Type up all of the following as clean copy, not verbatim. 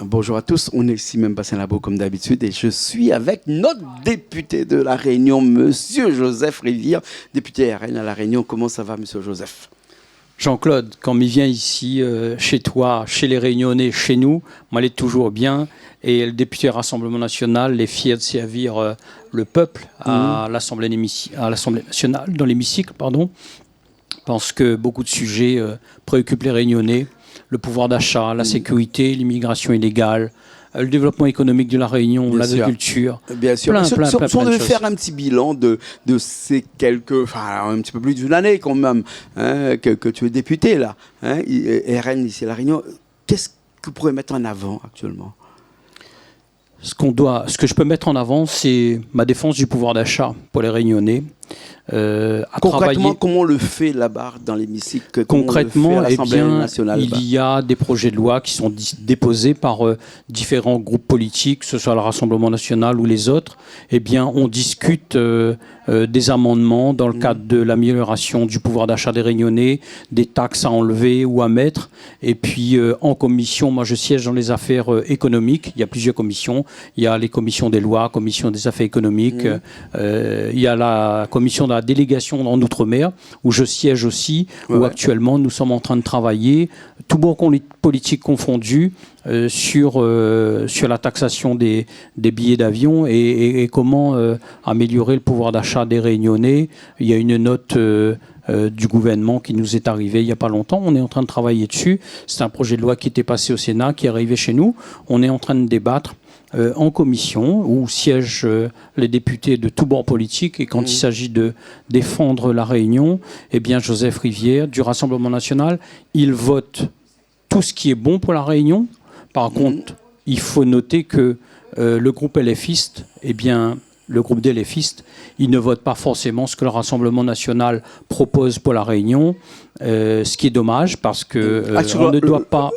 Bonjour à tous, on est ici même Bastien Labo comme d'habitude et je suis avec notre député de La Réunion, Monsieur Joseph Rivière, député RN à La Réunion. Comment ça va, Monsieur Joseph? Jean-Claude, quand il vient ici, chez toi, chez les Réunionnais, chez nous, moi, il est toujours bien. Et le député Rassemblement National est fier de servir le peuple à l'Assemblée nationale, dans l'hémicycle, pardon, parce que beaucoup de sujets préoccupent les Réunionnais. Le pouvoir d'achat, la sécurité, l'immigration illégale, le développement économique de la Réunion, Bien l'agriculture. Bien sûr. Si on devait faire un petit bilan de ces un petit peu plus d'une année quand même, hein, que tu es député là, hein, RN ici à La Réunion, qu'est-ce que vous pourrez mettre en avant actuellement? Ce que je peux mettre en avant, c'est ma défense du pouvoir d'achat pour les Réunionnais. Concrètement, comment on le fait là-bas dans l'hémicycle? Concrètement, il y a des projets de loi qui sont déposés par différents groupes politiques, que ce soit le Rassemblement National ou les autres. Eh bien, on discute des amendements dans le cadre de l'amélioration du pouvoir d'achat des Réunionnais, des taxes à enlever ou à mettre. Et puis, en commission, moi, je siège dans les affaires économiques. Il y a plusieurs commissions. Il y a les commissions des lois, commission des affaires économiques. Il y a la commission de la délégation en Outre-mer, où je siège aussi, où actuellement nous sommes en train de travailler, tout bon politique confondu, sur la taxation des billets d'avion et comment améliorer le pouvoir d'achat des Réunionnais. Il y a une note du gouvernement qui nous est arrivée il n'y a pas longtemps. On est en train de travailler dessus. C'est un projet de loi qui était passé au Sénat, qui est arrivé chez nous. On est en train de débattre en commission où siègent les députés de tous bords politiques et quand il s'agit de défendre la Réunion, eh bien Joseph Rivière du Rassemblement National, il vote tout ce qui est bon pour la Réunion. Par contre, il faut noter que le groupe LFiste, eh bien le groupe des LFistes, il ne vote pas forcément ce que le Rassemblement National propose pour la Réunion, ce qui est dommage parce que on ne doit pas...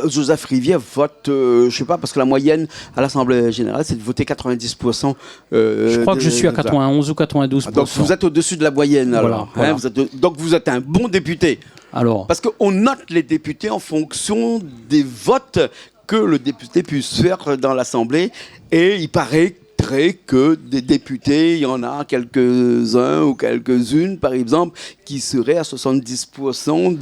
Joseph Rivière vote, je ne sais pas, parce que la moyenne à l'Assemblée générale, c'est de voter 90%. Je crois que je suis à 91 ou 92%. Donc vous êtes au-dessus de la moyenne, alors. Voilà. Hein, donc vous êtes un bon député. Alors. Parce qu'on note les députés en fonction des votes que le député puisse faire dans l'Assemblée. Et il paraît que des députés, il y en a quelques-uns ou quelques-unes, par exemple, qui seraient à 70%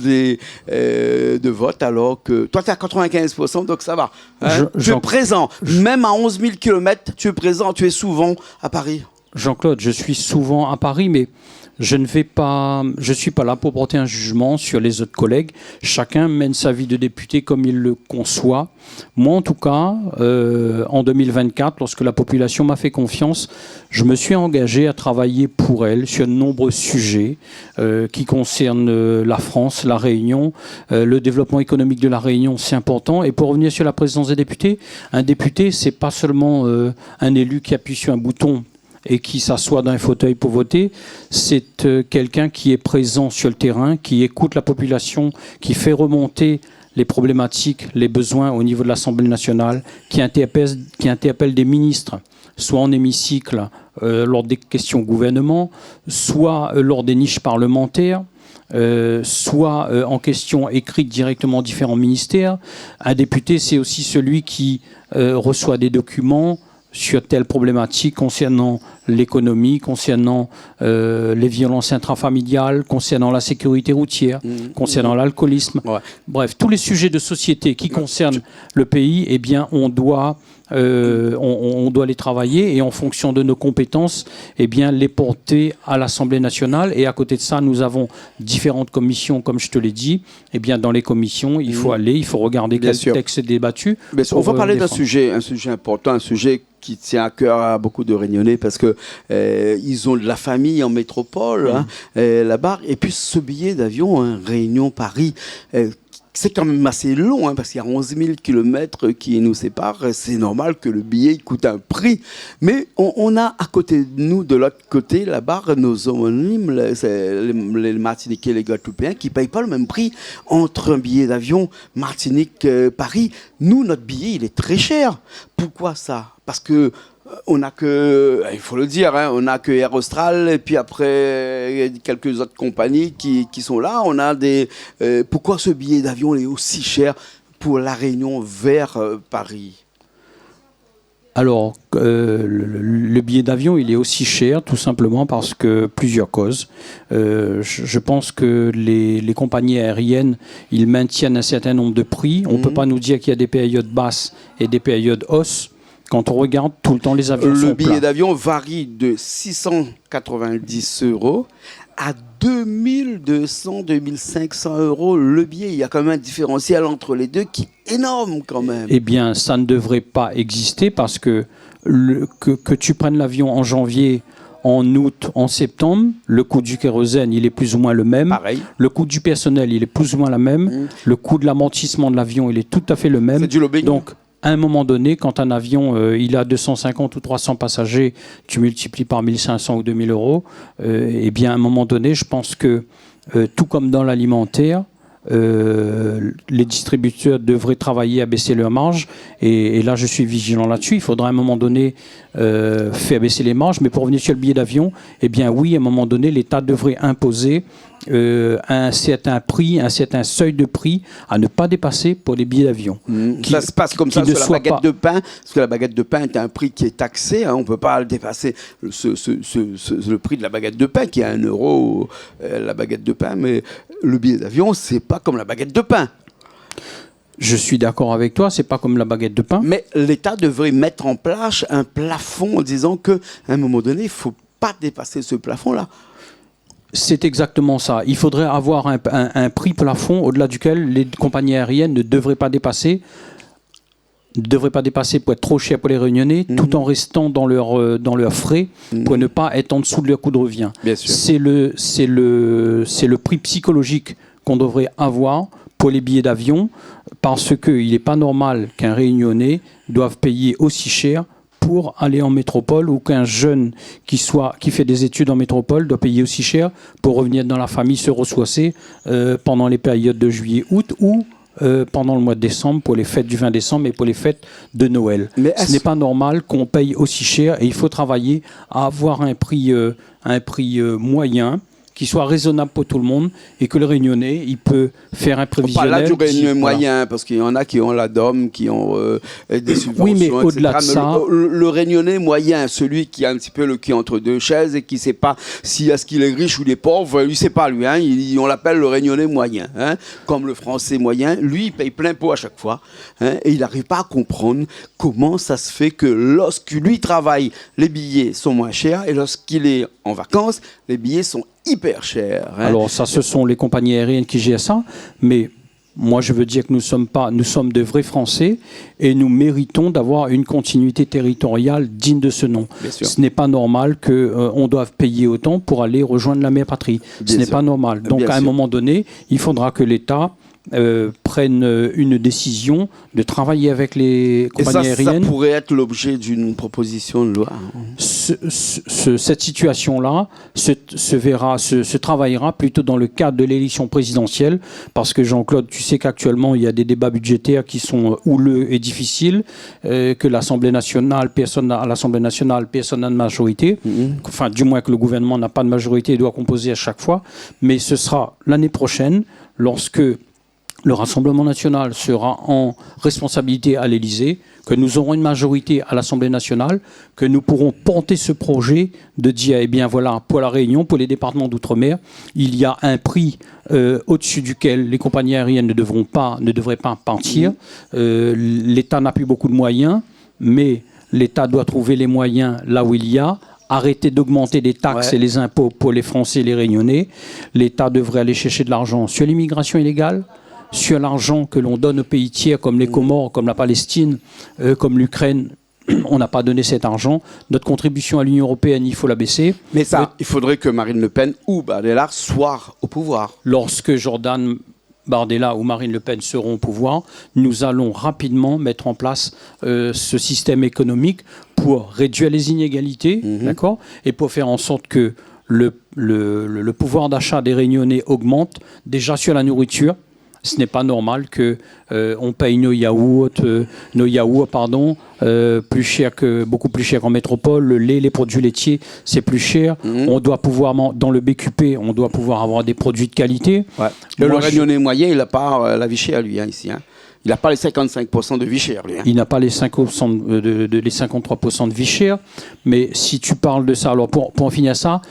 de vote, alors que toi, tu es à 95%, donc ça va. Hein? Tu es présent. Même à 11 000 km, tu es présent, tu es souvent à Paris. Jean-Claude, je suis souvent à Paris, mais je ne suis pas là pour porter un jugement sur les autres collègues. Chacun mène sa vie de député comme il le conçoit. Moi, en tout cas, en 2024, lorsque la population m'a fait confiance, je me suis engagé à travailler pour elle sur de nombreux sujets qui concernent la France, la Réunion. Le développement économique de la Réunion, c'est important. Et pour revenir sur la présidence des députés, un député, c'est pas seulement un élu qui appuie sur un bouton et qui s'assoit dans un fauteuil pour voter, c'est quelqu'un qui est présent sur le terrain, qui écoute la population, qui fait remonter les problématiques, les besoins au niveau de l'Assemblée nationale, qui interpelle des ministres, soit en hémicycle, lors des questions au gouvernement, soit lors des niches parlementaires, soit en questions écrites directement aux différents ministères. Un député, c'est aussi celui qui reçoit des documents sur telle problématique concernant l'économie, concernant les violences intrafamiliales, concernant la sécurité routière, concernant l'alcoolisme. Ouais. Bref, tous les sujets de société qui concernent le pays, eh bien, on doit les travailler et en fonction de nos compétences, eh bien, les porter à l'Assemblée nationale. Et à côté de ça, nous avons différentes commissions, comme je te l'ai dit. Eh bien, dans les commissions, il faut aller, il faut regarder quel texte est débattu. On va parler d'un sujet important, un sujet qui tient à cœur à beaucoup de Réunionnais parce que ils ont de la famille en métropole là-bas. Et puis ce billet d'avion, Réunion-Paris, c'est quand même assez long, parce qu'il y a 11 000 km qui nous séparent. C'est normal que le billet coûte un prix. Mais on a à côté de nous, de l'autre côté, là-bas, nos homonymes, les Martiniquais et les Guadeloupéens, qui ne payent pas le même prix entre un billet d'avion Martinique-Paris. Nous, notre billet, il est très cher. Pourquoi ça? Parce que on n'a que, il faut le dire, on n'a que Air Austral et puis après il y a quelques autres compagnies qui sont là. On a des. Pourquoi ce billet d'avion est aussi cher? pour La Réunion vers Paris? Alors, le billet d'avion, il est aussi cher, tout simplement parce que plusieurs causes. Je pense que les compagnies aériennes, ils maintiennent un certain nombre de prix. On ne peut pas nous dire qu'il y a des périodes basses et des périodes hausses. Quand on regarde, tout le temps, les avions sont Le billet plats. d'avion varie de 690 € à 2200, 2500 € le billet. Il y a quand même un différentiel entre les deux qui est énorme quand même. Eh bien, ça ne devrait pas exister parce que que tu prennes l'avion en janvier, en août, en septembre, le coût du kérosène, il est plus ou moins le même. Pareil. Le coût du personnel, il est plus ou moins le même. Le coût de l'amortissement de l'avion, il est tout à fait le même. C'est du lobbying. Donc, à un moment donné, quand un avion il a 250 ou 300 passagers, tu multiplies par 1500 ou 2000 €, eh bien, à un moment donné, je pense que, tout comme dans l'alimentaire, les distributeurs devraient travailler à baisser leurs marges et là je suis vigilant là-dessus. Il faudra à un moment donné faire baisser les marges, mais pour revenir sur le billet d'avion, eh bien oui, à un moment donné l'État devrait imposer un certain prix, un certain seuil de prix à ne pas dépasser pour les billets d'avion. Ça se passe comme ça sur la baguette de pain, parce que la baguette de pain est un prix qui est taxé, hein, on ne peut pas dépasser le prix de la baguette de pain qui est à 1 € la baguette de pain, mais le billet d'avion, c'est pas comme la baguette de pain. Je suis d'accord avec toi, c'est pas comme la baguette de pain. Mais l'État devrait mettre en place un plafond en disant qu'à un moment donné, il ne faut pas dépasser ce plafond-là. C'est exactement ça. Il faudrait avoir un prix plafond au-delà duquel les compagnies aériennes ne devraient pas dépasser pour être trop cher pour les Réunionnais, tout en restant dans leurs frais pour ne pas être en dessous de leur coût de revient. Bien sûr. C'est le prix psychologique qu'on devrait avoir pour les billets d'avion, parce qu'il n'est pas normal qu'un Réunionnais doive payer aussi cher pour aller en métropole, ou qu'un jeune qui fait des études en métropole doit payer aussi cher pour revenir dans la famille, se ressourcer pendant les périodes de juillet-août ou pendant le mois de décembre pour les fêtes du 20 décembre et pour les fêtes de Noël. Mais ce n'est pas normal qu'on paye aussi cher et il faut travailler à avoir un prix moyen qui soit raisonnable pour tout le monde et que le Réunionnais, il peut faire un prévisionnel. On parle là du Réunionnais moyen, parce qu'il y en a qui ont la DOM, qui ont des subventions, oui, mais etc. au-delà de ça... Le Réunionnais moyen, celui qui a un petit peu le cul entre deux chaises et qui ne sait pas est-ce qu'il est riche ou il est pauvre, lui, c'est pas lui. Hein, on l'appelle le Réunionnais moyen. Hein, comme le Français moyen, lui, il paye plein pot à chaque fois. Hein, et il n'arrive pas à comprendre comment ça se fait que lorsque lui travaille, les billets sont moins chers et lorsqu'il est en vacances, les billets sont hyper cher. Hein. Alors ça, ce sont les compagnies aériennes qui gèrent ça, mais moi je veux dire que nous sommes de vrais Français et nous méritons d'avoir une continuité territoriale digne de ce nom. Ce n'est pas normal qu'on doive payer autant pour aller rejoindre la mère patrie. Ce n'est pas normal. Donc à un moment donné, il faudra que l'État prennent une décision de travailler avec les compagnies aériennes. Ça pourrait être l'objet d'une proposition de loi. Cette situation-là se travaillera plutôt dans le cadre de l'élection présidentielle, parce que Jean-Claude, tu sais qu'actuellement il y a des débats budgétaires qui sont houleux et difficiles, que l'Assemblée nationale, personne n'a de majorité, enfin du moins que le gouvernement n'a pas de majorité et doit composer à chaque fois, mais ce sera l'année prochaine, lorsque le Rassemblement national sera en responsabilité à l'Élysée, que nous aurons une majorité à l'Assemblée nationale, que nous pourrons porter ce projet de dire, eh bien voilà, pour la Réunion, pour les départements d'outre-mer, il y a un prix au-dessus duquel les compagnies aériennes ne devraient pas partir. L'État n'a plus beaucoup de moyens, mais l'État doit trouver les moyens là où il y a. Arrêter d'augmenter les taxes et les impôts pour les Français et les Réunionnais. L'État devrait aller chercher de l'argent sur l'immigration illégale, sur l'argent que l'on donne aux pays tiers comme les Comores, comme la Palestine, comme l'Ukraine. On n'a pas donné cet argent. Notre contribution à l'Union européenne, il faut la baisser. Mais ça, il faudrait que Marine Le Pen ou Bardella soient au pouvoir. Lorsque Jordan Bardella ou Marine Le Pen seront au pouvoir, nous allons rapidement mettre en place ce système économique pour réduire les inégalités, d'accord, et pour faire en sorte que le pouvoir d'achat des Réunionnais augmente déjà sur la nourriture. Ce n'est pas normal qu'on paye nos yaourts, beaucoup plus cher qu'en métropole. Le lait, les produits laitiers, c'est plus cher. On doit pouvoir, dans le BQP, on doit pouvoir avoir des produits de qualité. Ouais. Le Réunionnais moyen, il n'a pas la vie chère, lui, hein, ici. Hein. Il n'a pas les 55% de vie chère, lui. Il n'a pas les 5% les 53% de vie chère. Mais si tu parles de ça, alors pour en finir ça,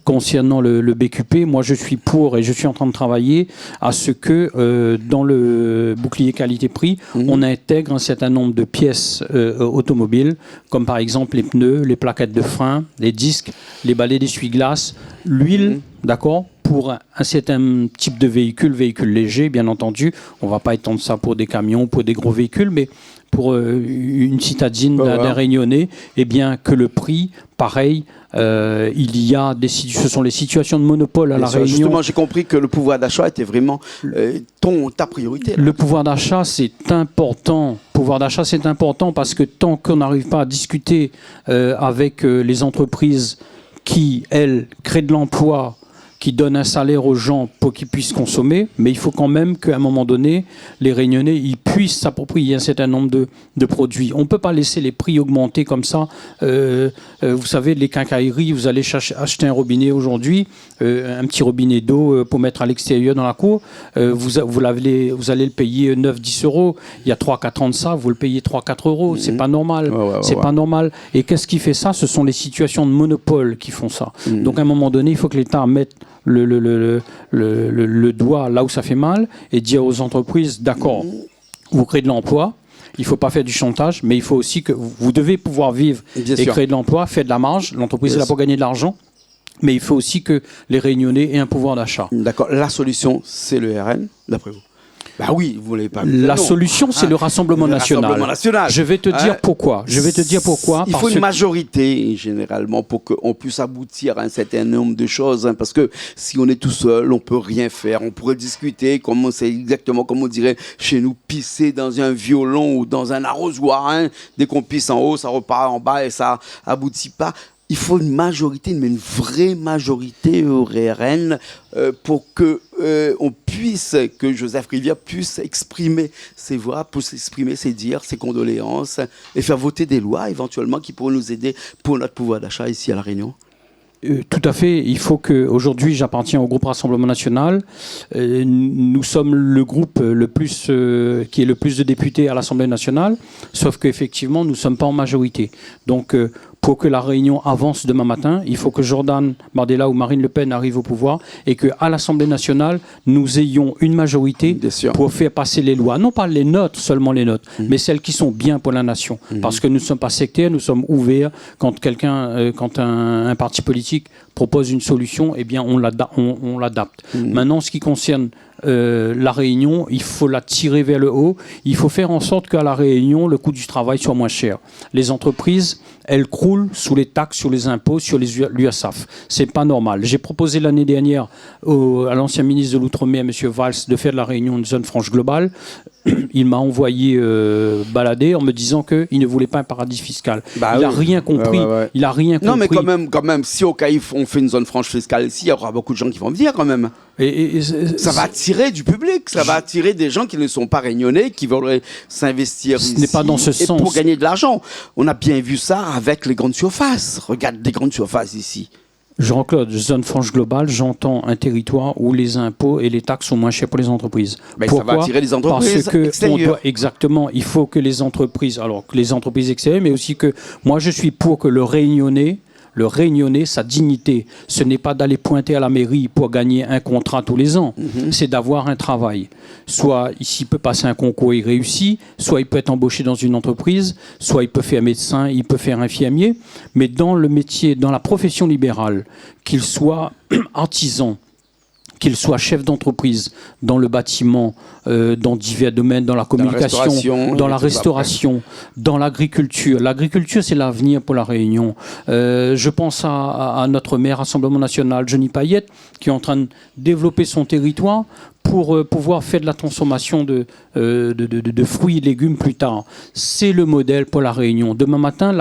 concernant le BQP, moi je suis pour et je suis en train de travailler à ce que dans le bouclier qualité-prix, on intègre un certain nombre de pièces automobiles, comme par exemple les pneus, les plaquettes de frein, les disques, les balais d'essuie-glace, l'huile, d'accord, pour un certain type de véhicule léger, bien entendu. On ne va pas étendre ça pour des camions, pour des gros véhicules, mais pour une citadine d'un Réunionnais, eh bien que le prix, pareil, il y a ce sont les situations de monopole à La Réunion. Justement, j'ai compris que le pouvoir d'achat était vraiment ta priorité. Là. Le pouvoir d'achat, c'est important. Pouvoir d'achat, c'est important parce que tant qu'on n'arrive pas à discuter avec les entreprises qui, elles, créent de l'emploi, qui donnent un salaire aux gens pour qu'ils puissent consommer, mais il faut quand même qu'à un moment donné, les Réunionnais ils puissent s'approprier un certain nombre de produits. On ne peut pas laisser les prix augmenter comme ça. Vous savez, les quincailleries, vous allez acheter un robinet aujourd'hui, un petit robinet d'eau pour mettre à l'extérieur dans la cour, vous allez le payer 9-10 euros. Il y a 3-4 ans de ça, vous le payez 3-4 euros. C'est pas normal. C'est pas normal. Et qu'est-ce qui fait ça? Ce sont les situations de monopole qui font ça. Donc à un moment donné, il faut que l'État mette le doigt là où ça fait mal et dire aux entreprises, d'accord, vous créez de l'emploi, il ne faut pas faire du chantage, mais il faut aussi que vous devez pouvoir vivre et créer de l'emploi, faire de la marge, l'entreprise est là pour gagner de l'argent, mais il faut aussi que les Réunionnais aient un pouvoir d'achat. D'accord, la solution, c'est le RN, d'après vous? Bah oui, vous l'avez pas. La solution, c'est le Rassemblement national. Je vais te dire pourquoi. Il faut une majorité, généralement, pour qu'on puisse aboutir à un certain nombre de choses. Parce que si on est tout seul, on peut rien faire. On pourrait discuter, c'est exactement comme on dirait chez nous, pisser dans un violon ou dans un arrosoir. Dès qu'on pisse en haut, ça repart en bas et ça aboutit pas. Il faut une majorité, mais une vraie majorité au RN pour que que Joseph Rivière puisse exprimer ses voix, puisse exprimer ses dires, ses condoléances et faire voter des lois éventuellement qui pourront nous aider pour notre pouvoir d'achat ici à La Réunion. Tout à fait. Il faut que, aujourd'hui, j'appartiens au groupe Rassemblement national. Nous sommes le groupe qui est le plus de députés à l'Assemblée nationale, sauf qu'effectivement, nous ne sommes pas en majorité. Donc, pour que la Réunion avance demain matin, il faut que Jordan Bardella ou Marine Le Pen arrivent au pouvoir et qu'à l'Assemblée nationale, nous ayons une majorité pour faire passer les lois. Non pas les nôtres, seulement les nôtres, mais celles qui sont bien pour la nation. Parce que nous ne sommes pas sectaires, nous sommes ouverts. Quand un parti politique propose une solution, eh bien on l'adapte. Maintenant, ce qui concerne la Réunion, il faut la tirer vers le haut. Il faut faire en sorte qu'à la Réunion, le coût du travail soit moins cher. Les entreprises, elles croulent sous les taxes, sur les impôts, sur les l'URSSAF. C'est pas normal. J'ai proposé l'année dernière à l'ancien ministre de l'Outre-mer, M. Valls, de faire de la Réunion une zone franche globale. Il m'a envoyé balader en me disant qu'il ne voulait pas un paradis fiscal. Il n'a rien compris. Il a rien compris. Non, mais quand même, si au CAIF on fait une zone franche fiscale ici, il y aura beaucoup de gens qui vont venir quand même. Ça va attirer du public, ça va attirer des gens qui ne sont pas réunionnais, qui voudraient s'investir ici. Ce n'est pas dans ce sens. Pour gagner de l'argent. On a bien vu ça avec les grandes surfaces. Regarde les grandes surfaces ici. Jean-Claude, zone franche globale, j'entends un territoire où les impôts et les taxes sont moins chers pour les entreprises. Pourquoi? Ça va attirer les entreprises extérieures. Exactement, il faut que les entreprises extérieures, mais aussi que moi je suis pour que le Réunionnais, sa dignité, ce n'est pas d'aller pointer à la mairie pour gagner un contrat tous les ans, c'est d'avoir un travail. Soit il peut passer un concours et réussit, soit il peut être embauché dans une entreprise, soit il peut faire médecin, il peut faire infirmier, mais dans le métier, dans la profession libérale, qu'il soit artisan, qu'il soit chef d'entreprise dans le bâtiment, dans divers domaines, dans la communication, dans la restauration, dans l'agriculture. L'agriculture, c'est l'avenir pour la Réunion. Je pense à notre maire Rassemblement national, Johnny Payette, qui est en train de développer son territoire pour pouvoir faire de la consommation de fruits et légumes plus tard. C'est le modèle pour la Réunion. Demain matin,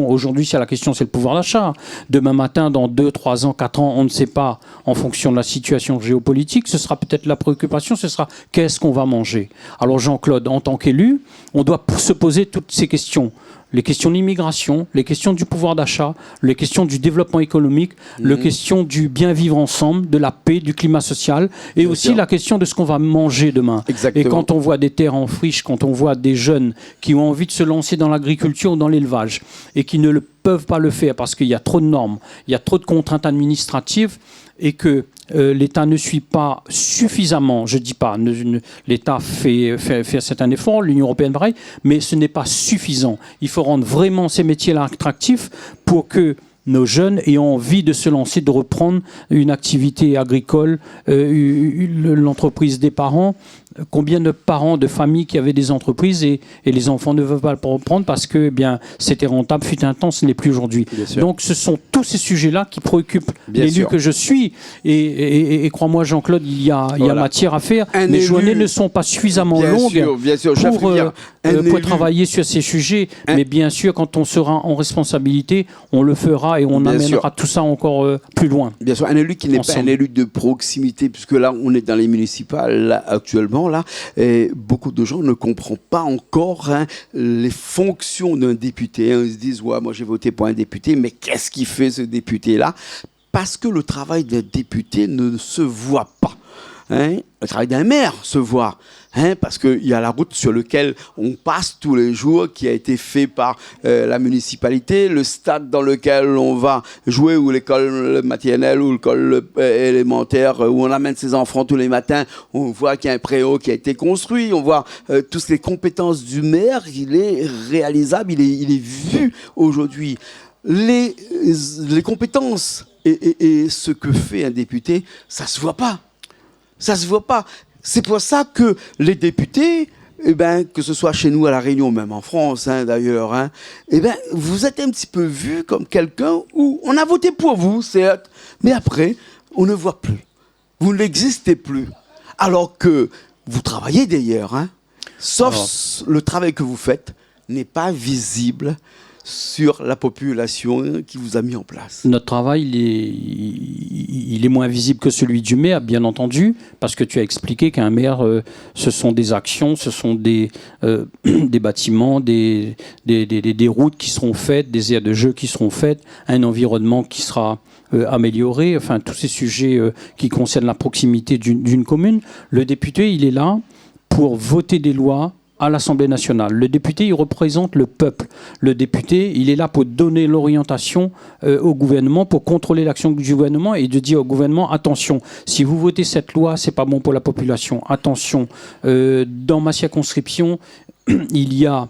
aujourd'hui, c'est le pouvoir d'achat. Demain matin, dans 2, 3 ans, 4 ans, on ne sait pas, en fonction de la situation géopolitique, ce sera peut-être la préoccupation, ce sera qu'est-ce qu'on va manger. Alors Jean-Claude, en tant qu'élu, on doit se poser toutes ces questions. les questions de l'immigration, les questions du pouvoir d'achat, les questions du développement économique, les questions du bien vivre ensemble, de la paix, du climat social, et Bien aussi sûr. la question de ce qu'on va manger demain. Exactement. Et quand on voit des terres en friche, quand on voit des jeunes qui ont envie de se lancer dans l'agriculture ou dans l'élevage, et qui ne peuvent pas le faire parce qu'il y a trop de normes, il y a trop de contraintes administratives, et que l'État ne suit pas suffisamment, je ne dis pas, l'État fait un effort, l'Union européenne pareil, mais ce n'est pas suffisant. Il faut rendre vraiment ces métiers-là attractifs pour que nos jeunes aient envie de se lancer, de reprendre une activité agricole, l'entreprise des parents. Combien de parents, de familles qui avaient des entreprises et les enfants ne veulent pas le reprendre parce que eh bien, c'était rentable, fut un temps, ce n'est plus aujourd'hui. Donc ce sont tous ces sujets-là qui préoccupent l'élu que je suis. Et crois-moi Jean-Claude, il y a matière à faire. Les journées ne sont pas suffisamment longues pour travailler sur ces sujets. Mais bien sûr, quand on sera en responsabilité, on le fera et on amènera tout ça encore plus loin. Bien sûr, un élu qui n'est pas un élu de proximité, puisque là, on est dans les municipales là, actuellement. Là, et beaucoup de gens ne comprennent pas encore les fonctions d'un député. Ils se disent, ouais, moi j'ai voté pour un député, mais qu'est-ce qu'il fait ce député-là? Parce que le travail d'un député ne se voit pas. Le travail d'un maire se voit. Parce qu'il y a la route sur laquelle on passe tous les jours, qui a été fait par la municipalité, le stade dans lequel on va jouer, ou l'école maternelle, ou l'école élémentaire, où on amène ses enfants tous les matins, on voit qu'il y a un préau qui a été construit, on voit toutes les compétences du maire, il est réalisable, il est vu aujourd'hui. Les compétences et ce que fait un député, ça se voit pas. Ça se voit pas. C'est pour ça que les députés, que ce soit chez nous à La Réunion, même en France d'ailleurs, vous êtes un petit peu vu comme quelqu'un où on a voté pour vous, certes, mais après, on ne voit plus. Vous n'existez plus. Alors que vous travaillez d'ailleurs, sauf le travail que vous faites n'est pas visible sur la population qui vous a mis en place. Notre travail, il est moins visible que celui du maire, bien entendu, parce que tu as expliqué qu'un maire, ce sont des actions, ce sont des bâtiments, des routes qui seront faites, des aires de jeu qui seront faites, un environnement qui sera amélioré, enfin tous ces sujets qui concernent la proximité d'une commune. Le député, il est là pour voter des lois à l'Assemblée nationale. Le député, il représente le peuple. Le député, il est là pour donner l'orientation au gouvernement, pour contrôler l'action du gouvernement et de dire au gouvernement, attention, si vous votez cette loi, c'est pas bon pour la population. Attention, dans ma circonscription, il y a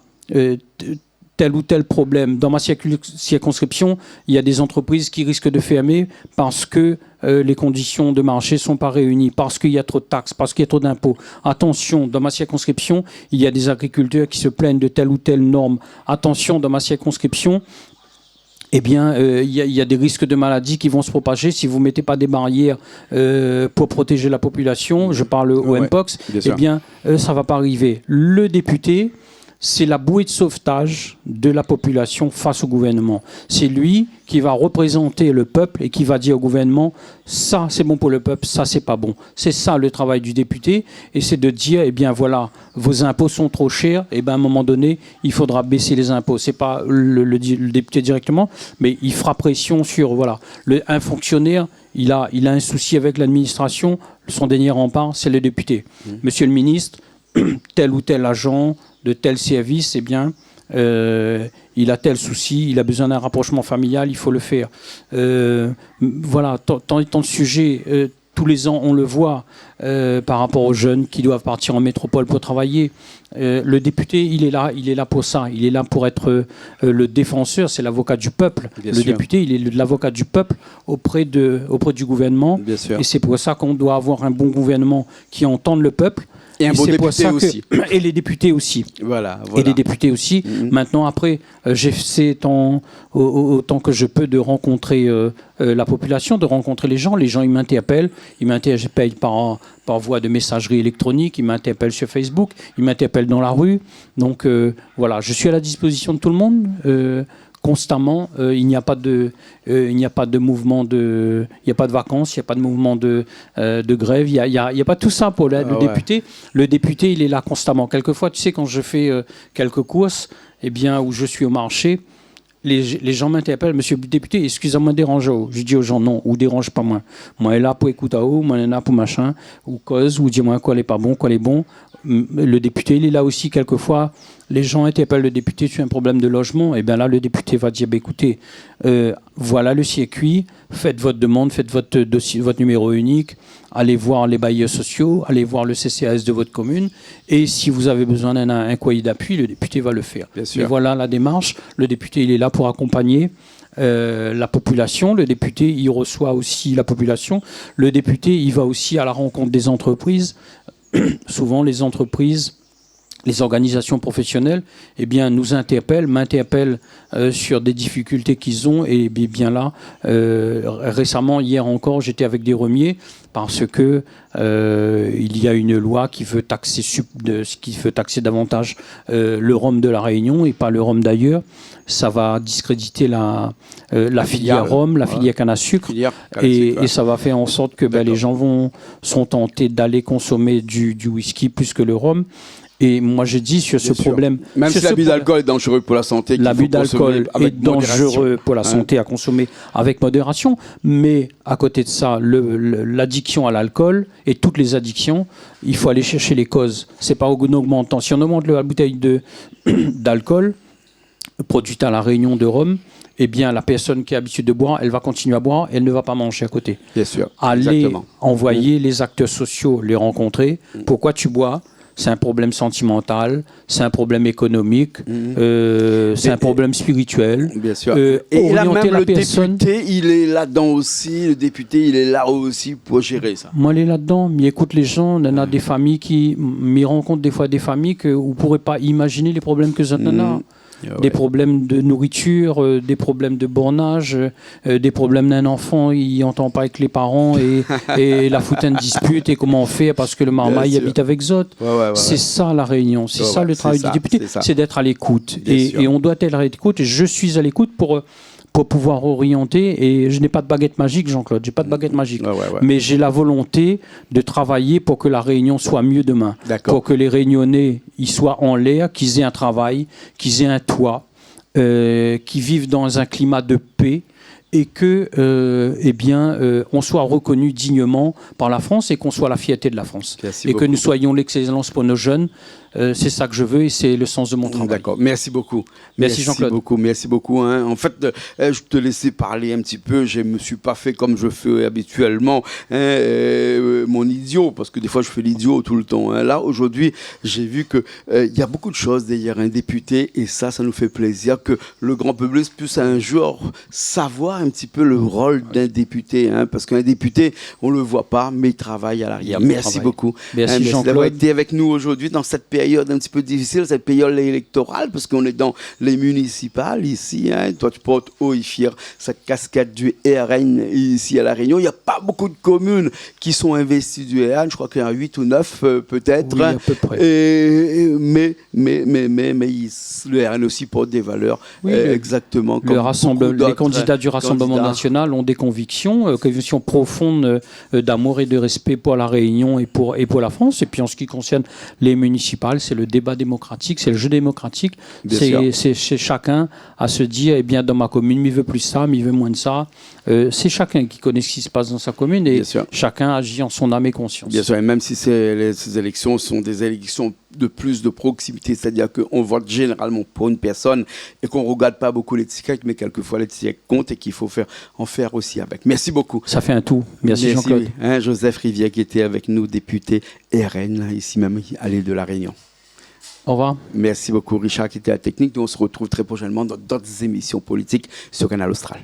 tel ou tel problème. Dans ma circonscription, il y a des entreprises qui risquent de fermer parce que les conditions de marché ne sont pas réunies, parce qu'il y a trop de taxes, parce qu'il y a trop d'impôts. Attention, dans ma circonscription, il y a des agriculteurs qui se plaignent de telle ou telle norme. Attention, dans ma circonscription, il y a des risques de maladies qui vont se propager si vous ne mettez pas des barrières pour protéger la population. Je parle au Mpox. Ça ne va pas arriver. Le député, c'est la bouée de sauvetage de la population face au gouvernement. C'est lui qui va représenter le peuple et qui va dire au gouvernement, ça c'est bon pour le peuple, ça c'est pas bon. C'est ça le travail du député, et c'est de dire, voilà, vos impôts sont trop chers, à un moment donné, il faudra baisser les impôts. C'est pas le député directement, mais il fera pression sur, un fonctionnaire, il a un souci avec l'administration, son dernier rempart, c'est le député. Monsieur le ministre, tel ou tel agent de tel service, il a tel souci, il a besoin d'un rapprochement familial, il faut le faire. Tant de sujets, tous les ans on le voit par rapport aux jeunes qui doivent partir en métropole pour travailler. Le député, il est là pour ça, il est là pour être le défenseur, c'est l'avocat du peuple. Député, il est l'avocat du peuple auprès du gouvernement. Et c'est pour ça qu'on doit avoir un bon gouvernement qui entende le peuple. Et un bon député aussi. Et les députés aussi. Voilà. Et les députés aussi. Maintenant, après, j'essaie autant que je peux de rencontrer la population, de rencontrer les gens. Les gens, ils m'interpellent. Ils m'interpellent par voie de messagerie électronique. Ils m'interpellent sur Facebook. Ils m'interpellent dans la rue. Donc, je suis à la disposition de tout le monde. constamment, il n'y a pas de mouvement il n'y a pas de vacances, il n'y a pas de mouvement de grève, il y a pas tout ça pour le député. Le député, il est là constamment. Quelquefois, tu sais, quand je fais quelques courses, eh bien, où je suis au marché, les gens m'interpellent, monsieur le député, excusez-moi de déranger. Je dis aux gens, non, ou dérange pas moi. Moi, je suis là pour écouter, moi, je suis là pour machin, ou cause, ou dis-moi quoi n'est pas bon, quoi est bon. Le député, il est là aussi, quelquefois. Les gens interpellent le député sur un problème de logement. Et bien là, le député va dire, écoutez, voilà le circuit, faites votre demande, faites votre dossier, votre numéro unique, allez voir les bailleurs sociaux, allez voir le CCAS de votre commune. Et si vous avez besoin d'un courrier d'appui, le député va le faire. Mais voilà la démarche. Le député, il est là pour accompagner la population. Le député, il reçoit aussi la population. Le député, il va aussi à la rencontre des entreprises. Souvent, les entreprises, les organisations professionnelles, eh bien, nous m'interpellent sur des difficultés qu'ils ont. Et bien là, récemment, hier encore, j'étais avec des remiers parce que il y a une loi qui veut taxer davantage le rhum de la Réunion et pas le rhum d'ailleurs. Ça va discréditer la filière rhum, la filière canne à sucre, et ça va faire en sorte que les gens sont tentés d'aller consommer du whisky plus que le rhum. Et moi, je dis sur ce problème... Même si l'abus d'alcool est dangereux pour la santé, l'abus d'alcool est dangereux pour la santé à consommer avec modération, mais à côté de ça, l'addiction à l'alcool et toutes les addictions, il faut aller chercher les causes. C'est pas en augmentant. Si on augmente la bouteille d'alcool produite à la Réunion de Rome, eh bien, la personne qui est habituée de boire, elle va continuer à boire, elle ne va pas manger à côté. Bien sûr. Aller envoyer les acteurs sociaux, les rencontrer. Pourquoi tu bois ? C'est un problème sentimental, c'est un problème économique, c'est un problème spirituel. Bien sûr. Et là même le député, il est là-dedans aussi. Le député, il est là aussi pour gérer ça. Moi, il est là-dedans. Il écoute les gens. On a des familles qui... Il rencontre des fois des familles que vous ne pourrez pas imaginer les problèmes que ça a. Des problèmes de nourriture, des problèmes de bornage, des problèmes d'un enfant, il n'entend pas avec les parents et la foutaine dispute et comment on fait parce que le marmaille habite avec Zot. C'est ça la Réunion, c'est ça le travail du député, c'est d'être à l'écoute. Et on doit être à l'écoute et je suis à l'écoute pour pouvoir orienter, et je n'ai pas de baguette magique, Jean-Claude, j'ai pas de baguette magique, mais j'ai la volonté de travailler pour que la Réunion soit mieux demain, pour que les Réunionnais ils soient en l'air, qu'ils aient un travail, qu'ils aient un toit, qu'ils vivent dans un climat de paix, et que on soit reconnu dignement par la France et qu'on soit la fierté de la France. Et que nous soyons l'excellence pour nos jeunes. C'est ça que je veux et c'est le sens de mon travail. D'accord, merci beaucoup. Merci Jean-Claude. Merci beaucoup. En fait, je te laissais parler un petit peu. Je ne me suis pas fait comme je fais habituellement mon idiot, parce que des fois je fais l'idiot tout le temps. Là, aujourd'hui, j'ai vu qu'il y a beaucoup de choses derrière un député et ça nous fait plaisir que le grand public puisse un jour savoir un petit peu le rôle d'un député. Parce qu'un député, on ne le voit pas, mais il travaille à l'arrière. Merci beaucoup. Merci Jean-Claude d'avoir été avec nous aujourd'hui dans cette période un petit peu difficile, cette période électorale, parce qu'on est dans les municipales ici. Toi, tu portes haut et fier cette casquette du RN ici à La Réunion. Il n'y a pas beaucoup de communes qui sont investies du RN. Je crois qu'il y en a 8 ou 9 peut-être. Oui, à peu près. Mais le RN aussi porte des valeurs exactement comme les candidats du Rassemblement national ont des convictions profondes d'amour et de respect pour la Réunion et pour la France. Et puis en ce qui concerne les municipales, c'est le débat démocratique, c'est le jeu démocratique. C'est chacun à se dire, eh bien, dans ma commune, il veut plus ça, il veut moins de ça. C'est chacun qui connaît ce qui se passe dans sa commune et chacun agit en son âme et conscience. Bien sûr, et même si ces élections sont des élections de plus de proximité, c'est-à-dire qu'on vote généralement pour une personne et qu'on ne regarde pas beaucoup l'étiquette, mais quelquefois l'étiquette compte et qu'il faut en faire aussi avec. Merci beaucoup. Ça fait un tout. Merci Jean-Claude. Joseph Rivière qui était avec nous, député RN, ici même à l'île de La Réunion. Au revoir. Merci beaucoup Richard qui était à la technique. Nous on se retrouve très prochainement dans d'autres émissions politiques sur Canal Austral.